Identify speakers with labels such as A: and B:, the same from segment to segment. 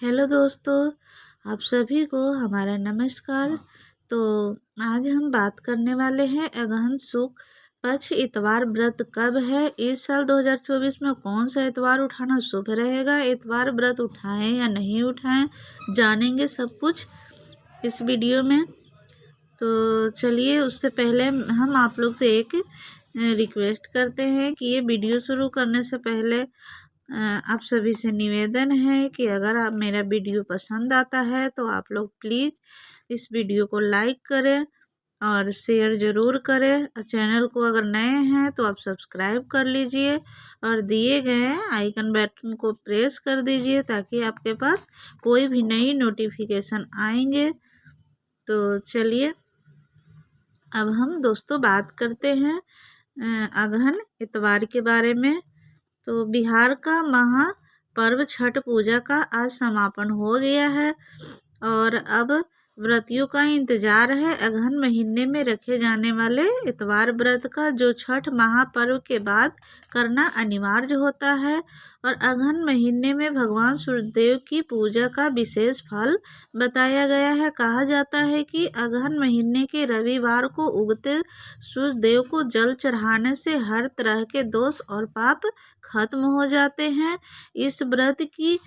A: Hello दोस्तों, आप सभी को हमारा नमस्कार। तो आज हम बात करने वाले हैं अगहन शुक्ल पक्ष इतवार व्रत कब है। इस साल 2024 में कौन सा इतवार उठाना शुभ रहेगा, इतवार व्रत उठाएं या नहीं उठाएं, जानेंगे सब कुछ इस वीडियो में। तो चलिए, उससे पहले हम आप लोग से एक रिक्वेस्ट करते हैं कि ये वीडियो शुरू करने से पहले आप सभी से निवेदन है कि अगर आप मेरा वीडियो पसंद आता है तो आप लोग प्लीज़ इस वीडियो को लाइक करें और शेयर ज़रूर करें। चैनल को अगर नए हैं तो आप सब्सक्राइब कर लीजिए और दिए गए आइकन बटन को प्रेस कर दीजिए ताकि आपके पास कोई भी नई नोटिफिकेशन आएंगे। तो चलिए, अब हम दोस्तों बात करते हैं अगहन इतवार के बारे में। तो बिहार का महापर्व छठ पूजा का आज समापन हो गया है और अब व्रतियों का इंतजार है अगहन महीने में रखे जाने वाले इतवार व्रत का, जो छठ महापर्व के बाद करना अनिवार्य होता है। और अगहन महीने में भगवान सूर्यदेव की पूजा का विशेष फल बताया गया है। कहा जाता है कि अगहन महीने के रविवार को उगते सूर्यदेव को जल चढ़ाने से हर तरह के दोष और पाप खत्म हो जाते हैं। इस व्रत की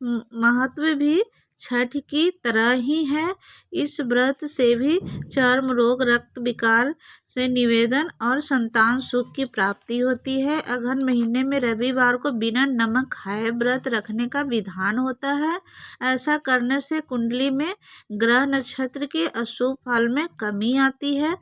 A: महत्व भी छठ की तरह ही है। इस व्रत से भी चर्म रोग, रक्त विकार से निवेदन और संतान सुख की प्राप्ति होती है। अगहन महीने में रविवार को बिना नमक खाए व्रत रखने का विधान होता है। ऐसा करने से कुंडली में ग्रह नक्षत्र के अशुभ फल में कमी आती है।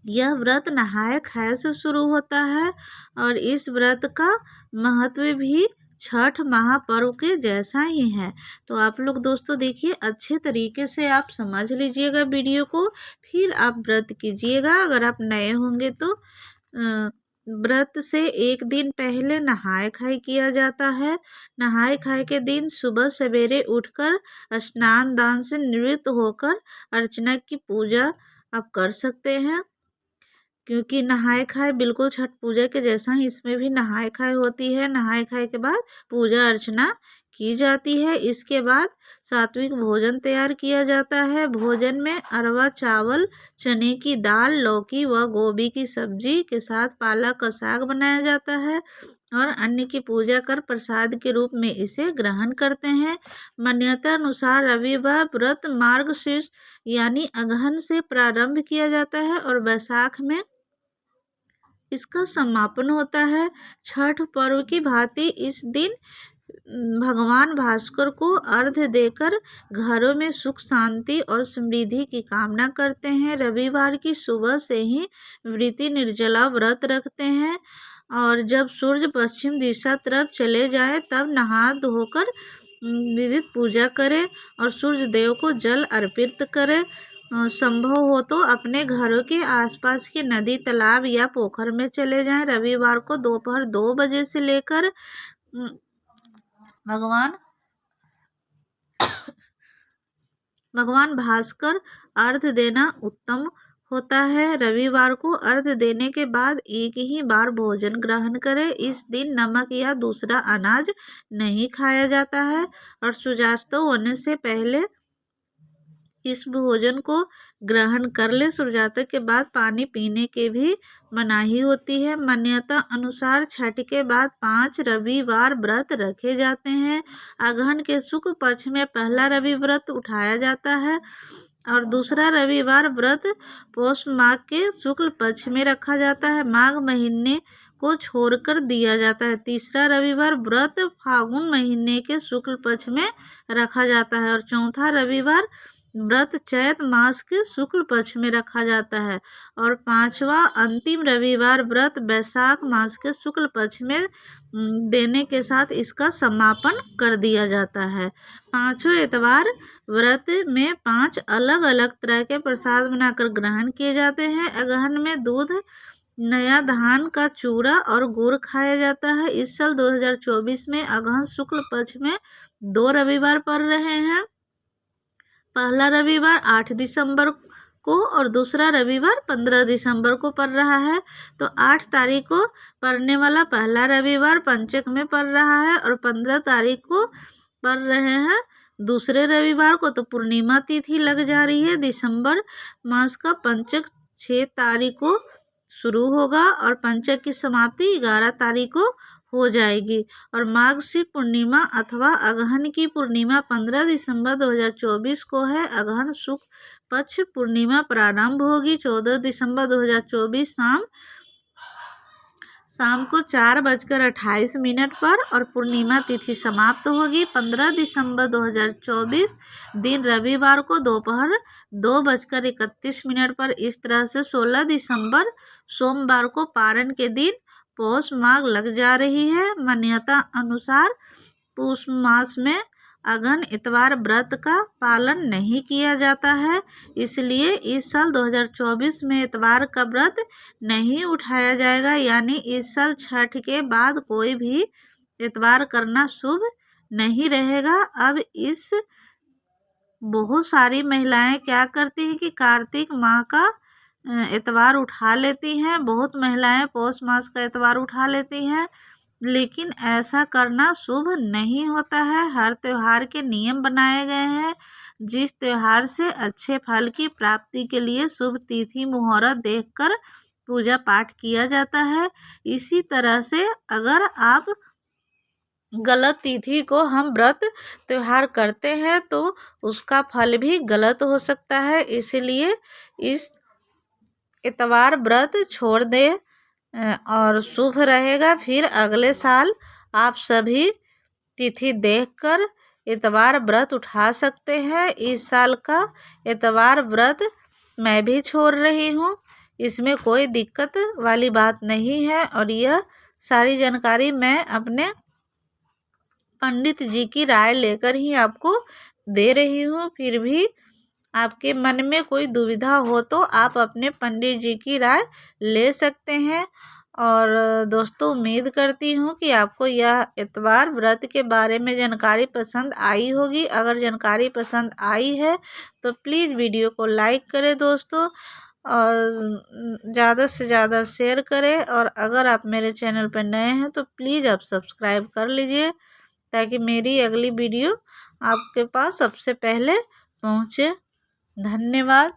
A: यह व्रत नहाए खाए से शुरू होता है और इस व्रत का महत्व भी छठ महापर्व के जैसा ही है। तो आप लोग दोस्तों देखिए, अच्छे तरीके से आप समझ लीजिएगा वीडियो को, फिर आप व्रत कीजिएगा। अगर आप नए होंगे तो व्रत से एक दिन पहले नहाए खाए किया जाता है। नहाए खाए के दिन सुबह सवेरे उठकर स्नान दान से निवृत्त होकर अर्चना की पूजा आप कर सकते हैं, क्योंकि नहाए खाए बिल्कुल छठ पूजा के जैसा ही इसमें भी नहाए खाए होती है। नहाए खाए के बाद पूजा अर्चना की जाती है। इसके बाद सात्विक भोजन तैयार किया जाता है। भोजन में अरवा चावल, चने की दाल, लौकी व गोभी की सब्जी के साथ पालक का साग बनाया जाता है और अन्न की पूजा कर प्रसाद के रूप में इसे ग्रहण करते हैं। मान्यता अनुसार रविवार व्रत मार्गशीर्ष यानी अगहन से प्रारंभ किया जाता है और वैशाख में इसका समापन होता है। छठ पर्व की भांति इस दिन भगवान भास्कर को अर्घ्य देकर घरों में सुख शांति और समृद्धि की कामना करते हैं। रविवार की सुबह से ही व्रती निर्जला व्रत रखते हैं और जब सूर्य पश्चिम दिशा तरफ चले जाए तब नहा धोकर विधित पूजा करें और सूर्य देव को जल अर्पित करें। संभव हो तो अपने घरों के आसपास के नदी, तालाब या पोखर में चले जाएं। रविवार को दोपहर 2 बजे से लेकर भगवान भास्कर अर्घ्य देना उत्तम होता है। रविवार को अर्घ्य देने के बाद एक ही बार भोजन ग्रहण करें। इस दिन नमक या दूसरा अनाज नहीं खाया जाता है और सूर्यास्त होने से पहले इस भोजन को ग्रहण कर ले। सूर्यास्त के बाद पानी पीने के भी मनाही होती है। मान्यता अनुसार छठ के बाद 5 रविवार व्रत रखे जाते हैं। अगहन के शुक्ल पक्ष में पहला रवि व्रत उठाया जाता है और दूसरा रविवार व्रत पौष माह के शुक्ल पक्ष में रखा जाता है। माघ महीने को छोड़कर दिया जाता है। तीसरा रविवार व्रत फागुन महीने के शुक्ल पक्ष में रखा जाता है और चौथा रविवार व्रत चैत मास के शुक्ल पक्ष में रखा जाता है और पांचवा अंतिम रविवार व्रत वैशाख मास के शुक्ल पक्ष में देने के साथ इसका समापन कर दिया जाता है। पांचों इतवार व्रत में 5 अलग अलग तरह के प्रसाद बनाकर ग्रहण किए जाते हैं। अगहन में दूध, नया धान का चूड़ा और गुड़ खाया जाता है। इस साल 2024 में अगहन शुक्ल पक्ष में 2 रविवार पड़ रहे हैं। पहला रविवार 8 दिसंबर को और दूसरा रविवार 15 दिसंबर को पड़ रहा है। तो 8 तारीख को पड़ने वाला पहला रविवार पंचक में पड़ रहा है और 15 तारीख को पड़ रहे हैं दूसरे रविवार को, तो पूर्णिमा तिथि लग जा रही है। दिसंबर मास का पंचक 6 तारीख को शुरू होगा और पंचक की समाप्ति 11 तारीख को हो जाएगी। और माघ सी पूर्णिमा अथवा अगहन की पूर्णिमा 15 दिसंबर 2024 को है। अगहन शुक्ल पक्ष पूर्णिमा प्रारंभ होगी 14 दिसंबर 2024 शाम को 4:28 पर और पूर्णिमा तिथि समाप्त होगी 15 दिसंबर 2024 दिन रविवार को दोपहर 2:31 पर। इस तरह से 16 दिसंबर सोमवार को पारण के दिन पौष माघ लग जा रही है। मान्यता अनुसार पूष मास में अगहन इतवार व्रत का पालन नहीं किया जाता है, इसलिए इस साल 2024 में इतवार का व्रत नहीं उठाया जाएगा। यानी इस साल छठ के बाद कोई भी इतवार करना शुभ नहीं रहेगा। अब इस बहुत सारी महिलाएं क्या करती हैं कि कार्तिक माह का इतवार उठा लेती हैं। बहुत महिलाएं पौष मास का इतवार उठा लेती हैं, लेकिन ऐसा करना शुभ नहीं होता है। हर त्योहार के नियम बनाए गए हैं। जिस त्योहार से अच्छे फल की प्राप्ति के लिए शुभ तिथि मुहूर्त देखकर पूजा पाठ किया जाता है। इसी तरह से अगर आप गलत तिथि को हम व्रत त्योहार करते हैं तो उसका फल भी गलत हो सकता है। इसलिए इस इतवार व्रत छोड़ दे और शुभ रहेगा। फिर अगले साल आप सभी तिथि देखकर इतवार व्रत उठा सकते हैं। इस साल का इतवार व्रत मैं भी छोड़ रही हूँ, इसमें कोई दिक्कत वाली बात नहीं है। और यह सारी जानकारी मैं अपने पंडित जी की राय लेकर ही आपको दे रही हूँ। फिर भी आपके मन में कोई दुविधा हो तो आप अपने पंडित जी की राय ले सकते हैं। और दोस्तों, उम्मीद करती हूँ कि आपको यह इतवार व्रत के बारे में जानकारी पसंद आई होगी। अगर जानकारी पसंद आई है तो प्लीज़ वीडियो को लाइक करें दोस्तों, और ज़्यादा से ज़्यादा शेयर करें। और अगर आप मेरे चैनल पर नए हैं तो प्लीज़ आप सब्सक्राइब कर लीजिए, ताकि मेरी अगली वीडियो आपके पास सबसे पहले पहुँचे। धन्यवाद।